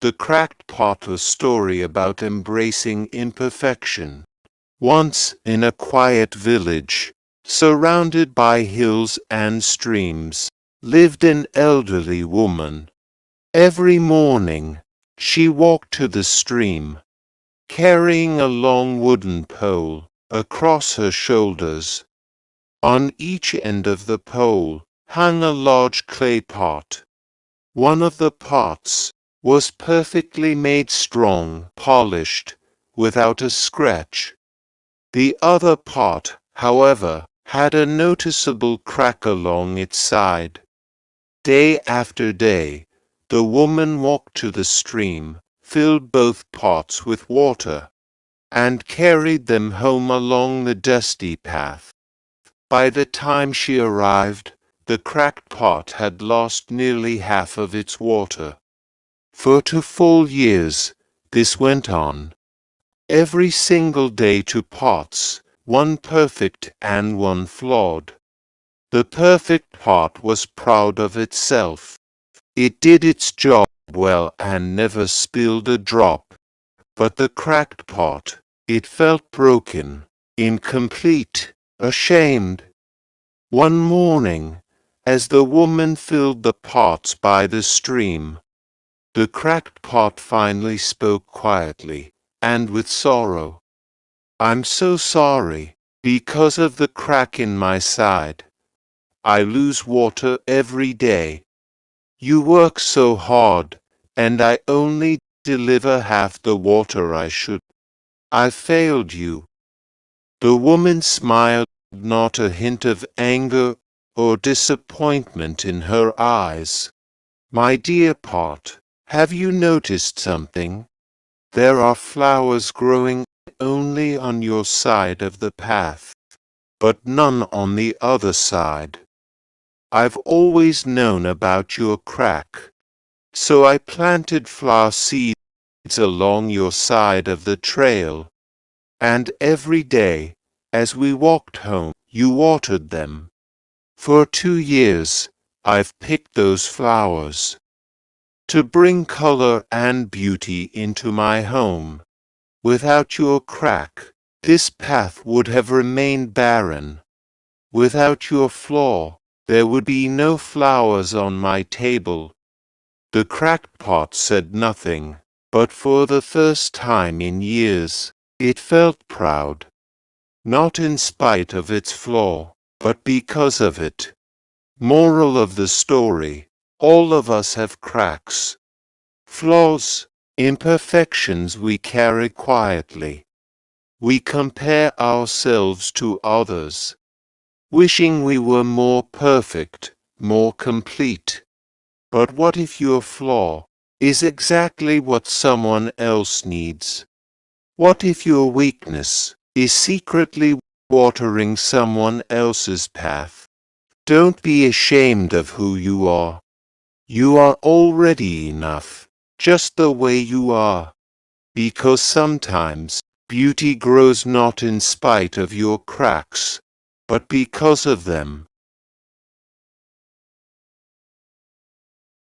The Cracked Pot, a story about embracing imperfection. Once, in a quiet village, surrounded by hills and streams, lived an elderly woman. Every morning, she walked to the stream, carrying a long wooden pole across her shoulders. On each end of the pole hung a large clay pot. One of the pots was perfectly made, strong, polished, without a scratch. The other pot, however, had a noticeable crack along its side. Day after day, the woman walked to the stream, filled both pots with water, and carried them home along the dusty path. By the time she arrived, the cracked pot had lost nearly half of its water. For 2 full years, this went on. Every single day 2 pots, one perfect and one flawed. The perfect pot was proud of itself. It did its job well and never spilled a drop. But the cracked pot, it felt broken, incomplete, ashamed. One morning, as the woman filled the pots by the stream, the cracked pot finally spoke quietly and with sorrow. "I'm so sorry. Because of the crack in my side, I lose water every day. You work so hard, and I only deliver half the water I should. I failed you." The woman smiled, not a hint of anger or disappointment in her eyes. "My dear pot, have you noticed something? There are flowers growing only on your side of the path, but none on the other side. I've always known about your crack, so I planted flower seeds along your side of the trail, and every day, as we walked home, you watered them. For 2 years, I've picked those flowers to bring color and beauty into my home. Without your crack, this path would have remained barren. Without your flaw, there would be no flowers on my table." The cracked pot said nothing, but for the first time in years, it felt proud. Not in spite of its flaw, but because of it. Moral of the story: all of us have cracks, flaws, imperfections we carry quietly. We compare ourselves to others, wishing we were more perfect, more complete. But what if your flaw is exactly what someone else needs? What if your weakness is secretly watering someone else's path? Don't be ashamed of who you are. You are already enough, just the way you are. Because sometimes beauty grows not in spite of your cracks, but because of them.